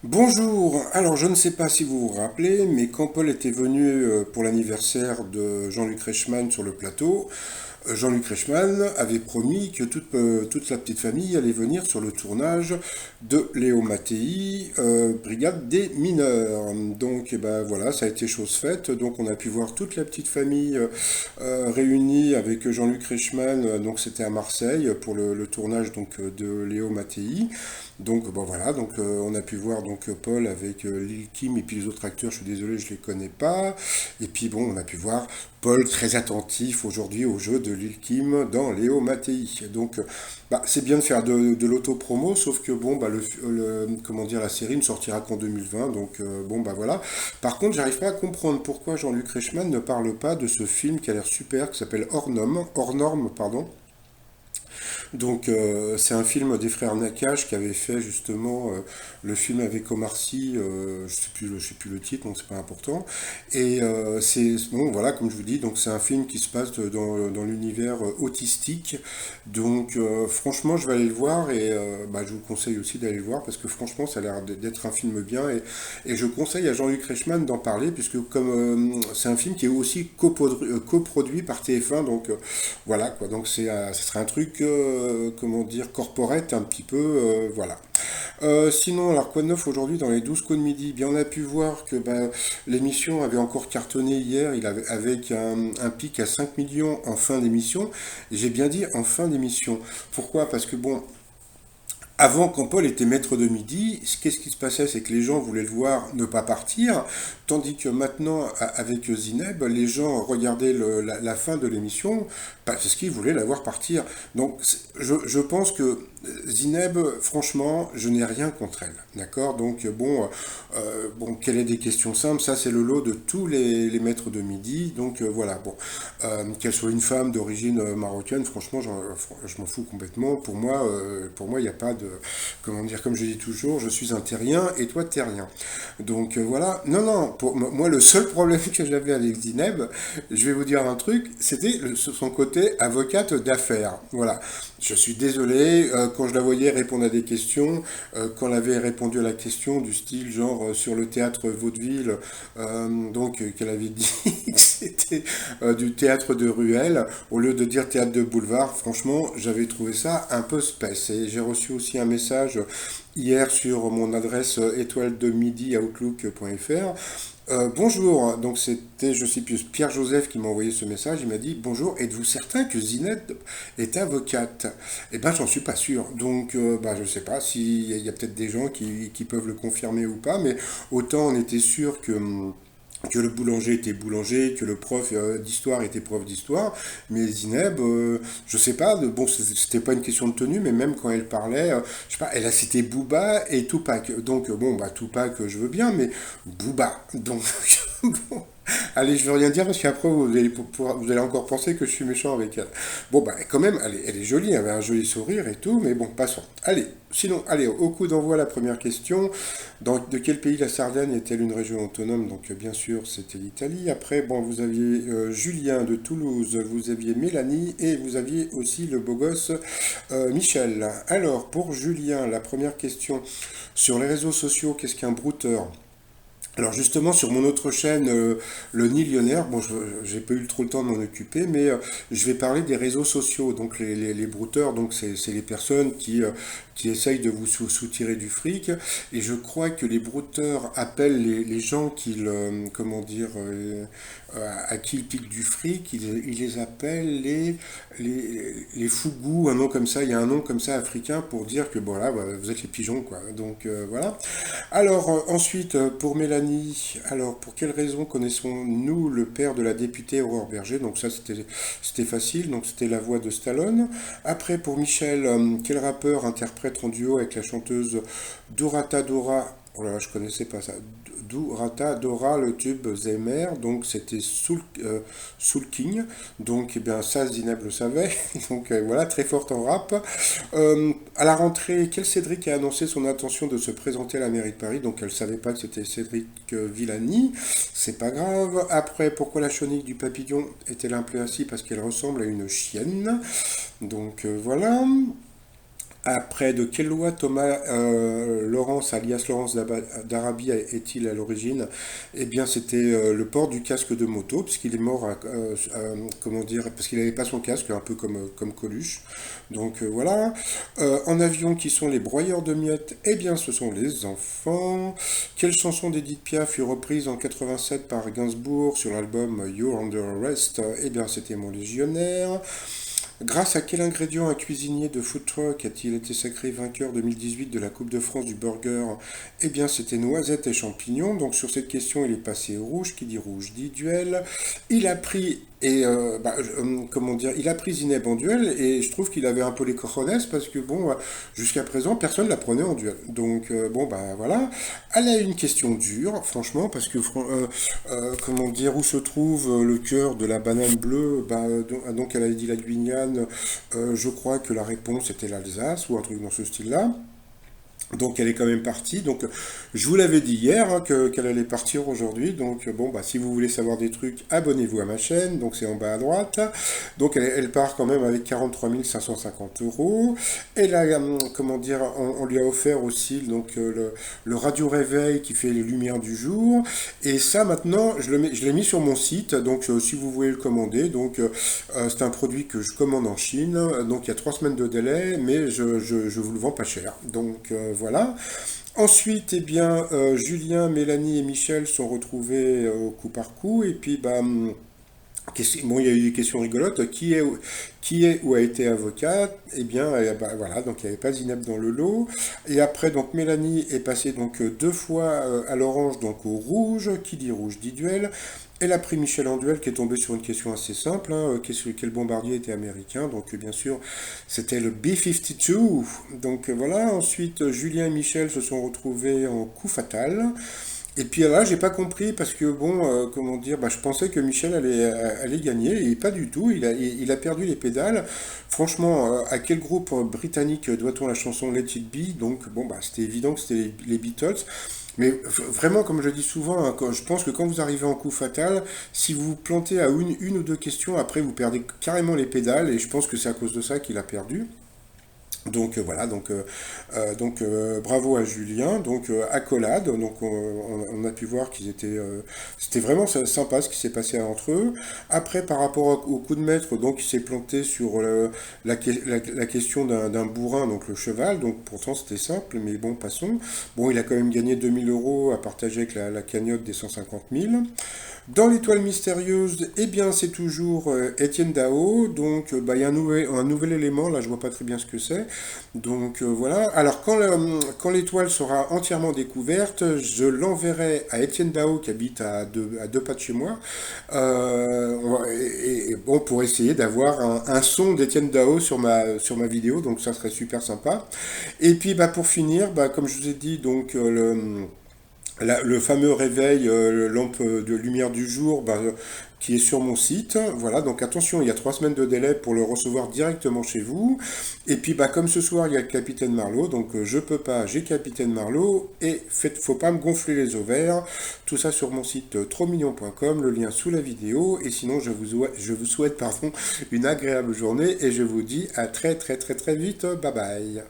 Bonjour, alors je ne sais pas si vous vous rappelez, mais quand Paul était venu pour l'anniversaire de Jean-Luc Reichmann sur le plateau, Jean-Luc Reichmann avait promis que toute la petite famille allait venir sur le tournage de Léo Mattei, Brigade des mineurs. Donc ben, voilà, ça a été chose faite, donc on a pu voir toute la petite famille réunie avec Jean-Luc Reichmann, donc c'était à Marseille pour le tournage donc, de Léo Mattei. Donc bon voilà, donc on a pu voir donc Paul avec Lil Kim et puis les autres acteurs, je suis désolé, je les connais pas. Et puis bon, on a pu voir Paul très attentif aujourd'hui au jeu de Lil Kim dans Léo Mattei. Donc bah, c'est bien de faire de l'auto-promo, sauf que bon bah comment dire la série ne sortira qu'en 2020, donc bon bah voilà. Par contre, j'arrive pas à comprendre pourquoi Jean-Luc Reichmann ne parle pas de ce film qui a l'air super, qui s'appelle Hors Norme, pardon. Donc c'est un film des frères Nakache qui avait fait justement le film avec Omar Sy, je sais plus le titre, donc c'est pas important. Et c'est bon voilà comme je vous dis, donc c'est un film qui se passe dans l'univers autistique. Donc franchement je vais aller le voir et bah, je vous conseille aussi d'aller le voir parce que franchement ça a l'air d'être un film bien et je conseille à Jean-Luc Reichmann d'en parler puisque comme c'est un film qui est aussi coproduit par TF1 donc voilà quoi, donc ça serait un truc, comment dire, corporate un petit peu, voilà. Sinon, alors quoi de neuf aujourd'hui dans les 12 coups de midi? Bien, on a pu voir que bah, l'émission avait encore cartonné hier, avec un pic à 5 millions en fin d'émission. J'ai bien dit en fin d'émission. Pourquoi? Parce que bon, avant, quand Paul était maître de midi, qu'est-ce qui se passait? C'est que les gens voulaient le voir ne pas partir, tandis que maintenant, avec Zineb, les gens regardaient la fin de l'émission parce qu'ils voulaient la voir partir. Donc, je pense que Zineb, franchement, je n'ai rien contre elle. D'accord? Donc, bon, quelle est des questions simples? Ça, c'est le lot de tous les maîtres de midi. Donc, voilà, bon. Qu'elle soit une femme d'origine marocaine, franchement, je m'en fous complètement. Pour moi, il n'y a pas de, comment dire, comme je dis toujours, je suis un terrien et toi terrien. Donc voilà. Non, non. Pour moi, le seul problème que j'avais avec Zineb, je vais vous dire un truc, c'était son côté avocate d'affaires. Voilà. Je suis désolé, quand je la voyais répondre à des questions, quand elle avait répondu à la question du style genre sur le théâtre vaudeville, qu'elle avait dit que c'était du théâtre de ruelle au lieu de dire théâtre de boulevard. Franchement, j'avais trouvé ça un peu space. Et j'ai reçu aussi un message hier sur mon adresse étoile de midi outlook.fr. Bonjour, donc c'était, je sais plus, Pierre-Joseph qui m'a envoyé ce message. Il m'a dit bonjour, êtes-vous certain que Zinette est avocate? Eh ben, j'en suis pas sûr. Donc, bah, je sais pas s'il y a peut-être des gens qui peuvent le confirmer ou pas, mais autant on était sûr que le boulanger était boulanger, que le prof d'histoire était prof d'histoire, mais Zineb, je sais pas, bon, c'était pas une question de tenue, mais même quand elle parlait, je sais pas, elle a cité Booba et Tupac, donc bon, bah Tupac, je veux bien, mais Booba, donc bon. Allez, je veux rien dire parce qu'après vous allez encore penser que je suis méchant avec elle. Bon, bah quand même, elle est jolie, elle avait un joli sourire et tout, mais bon, passons. Allez, sinon, allez, au coup d'envoi la première question. De quel pays la Sardaigne est-elle une région autonome? Donc bien sûr, c'était l'Italie. Après, bon, vous aviez Julien de Toulouse, vous aviez Mélanie et vous aviez aussi le beau gosse Michel. Alors, pour Julien, la première question. Sur les réseaux sociaux, qu'est-ce qu'un brouteur? Alors justement sur mon autre chaîne, le Nillionnaire, bon j'ai pas eu trop le temps de m'en occuper, mais je vais parler des réseaux sociaux, donc les brouteurs, donc c'est les personnes qui essayent de vous soutirer du fric, et je crois que les brouteurs appellent les gens comment dire, à qui ils piquent du fric, ils les appellent les fougous, un nom comme ça, il y a un nom comme ça africain pour dire que bon là, vous êtes les pigeons quoi, donc voilà. Alors, ensuite, pour Mélanie, alors, pour quelle raison connaissons-nous le père de la députée Aurore Berger? Donc ça, c'était facile, donc c'était la voix de Stallone. Après, pour Michel, quel rappeur interprète en duo avec la chanteuse Dorata Dora? Oh là là, je connaissais pas ça. Durata Dora, le tube Zemer, donc c'était Soul King, donc eh bien ça Zineb le savait, donc voilà, très forte en rap. À la rentrée, quel Cédric a annoncé son intention de se présenter à la mairie de Paris, donc elle ne savait pas que c'était Cédric Villani, c'est pas grave. Après, pourquoi la chenille du papillon est-elle appelée ainsi? Parce qu'elle ressemble à une chienne, donc voilà. Après, de quelle loi Thomas Lawrence, alias Lawrence d'Arabie, est-il à l'origine? Eh bien, c'était le port du casque de moto, puisqu'il est mort, comment dire, parce qu'il n'avait pas son casque, un peu comme Coluche. Donc voilà. En avion, qui sont les broyeurs de miettes? Eh bien, ce sont les enfants. Quelle chanson d'Edith Piaf fut reprise en 87 par Gainsbourg sur l'album You're Under Arrest? Eh bien, c'était Mon Légionnaire. Grâce à quel ingrédient un cuisinier de food truck a-t-il été sacré vainqueur 2018 de la Coupe de France du burger? Eh bien, c'était noisettes et champignons. Donc, sur cette question, il est passé au rouge. Qui dit rouge dit duel. Il a pris comment dire, il a pris Zineb en duel et je trouve qu'il avait un peu les cojones parce que bon, jusqu'à présent, personne ne la prenait en duel. Donc, bon, bah voilà. Elle a une question dure, franchement, parce que, comment dire, où se trouve le cœur de la banane bleue? Donc, elle a dit la Guyane. Je crois que la réponse était l'Alsace ou un truc dans ce style-là. Donc elle est quand même partie. Donc je vous l'avais dit hier qu'elle allait partir aujourd'hui. Donc bon bah si vous voulez savoir des trucs, abonnez-vous à ma chaîne. Donc c'est en bas à droite. Donc elle part quand même avec 43 550 euros. Et là, comment dire, on lui a offert aussi donc le radio réveil qui fait les lumières du jour. Et ça maintenant je l'ai mis sur mon site. Donc si vous voulez le commander, donc c'est un produit que je commande en Chine. Donc il y a 3 semaines de délai, mais je vous le vends pas cher. Donc voilà. Ensuite, eh bien, Julien, Mélanie et Michel sont retrouvés au coup par coup. Et puis, bah, bon, il y a eu des questions rigolotes. Qui est ou a été avocate? Eh bien, bah, voilà, donc il n'y avait pas Zineb dans le lot. Et après, donc Mélanie est passée donc 2 fois à l'orange, donc au rouge. Qui dit rouge dit duel. Elle a pris Michel en duel qui est tombé sur une question assez simple. Quel bombardier était américain? Donc bien sûr, c'était le B-52. Donc voilà, ensuite Julien et Michel se sont retrouvés en coup fatal. Et puis là, j'ai pas compris parce que bon, comment dire, bah, je pensais que Michel allait gagner et pas du tout. Il a perdu les pédales. Franchement, à quel groupe britannique doit-on la chanson Let It Be? Donc bon, bah, c'était évident que c'était les Beatles. Mais vraiment, comme je dis souvent, je pense que quand vous arrivez en coup fatal, si vous vous plantez à une ou deux questions, après vous perdez carrément les pédales et je pense que c'est à cause de ça qu'il a perdu. Donc voilà, bravo à Julien, donc accolade, donc on a pu voir c'était vraiment sympa ce qui s'est passé entre eux. Après par rapport au coup de maître, donc il s'est planté sur la question d'un bourrin, donc le cheval, donc pourtant c'était simple, mais bon passons. Bon il a quand même gagné 2000 € à partager avec la cagnotte des 150 000. Dans l'étoile mystérieuse, eh bien c'est toujours Étienne Dao, donc bah, il y a un nouvel élément, là je vois pas très bien ce que c'est. Donc voilà. Alors quand l'étoile sera entièrement découverte, je l'enverrai à Étienne Dao qui habite à deux pas de chez moi. Bon, pour essayer d'avoir un son d'Étienne Dao sur ma vidéo, donc ça serait super sympa. Et puis bah, pour finir, bah, comme je vous ai dit, donc le fameux réveil, lampe de lumière du jour, bah, qui est sur mon site. Voilà, donc attention, il y a 3 semaines de délai pour le recevoir directement chez vous. Et puis, bah, comme ce soir, il y a le Capitaine Marlowe, donc je peux pas, j'ai Capitaine Marlowe, et faut pas me gonfler les ovaires. Tout ça sur mon site trosmignon.com, le lien sous la vidéo. Et sinon, je vous souhaite, pardon, une agréable journée, et je vous dis à très très très très vite. Bye bye.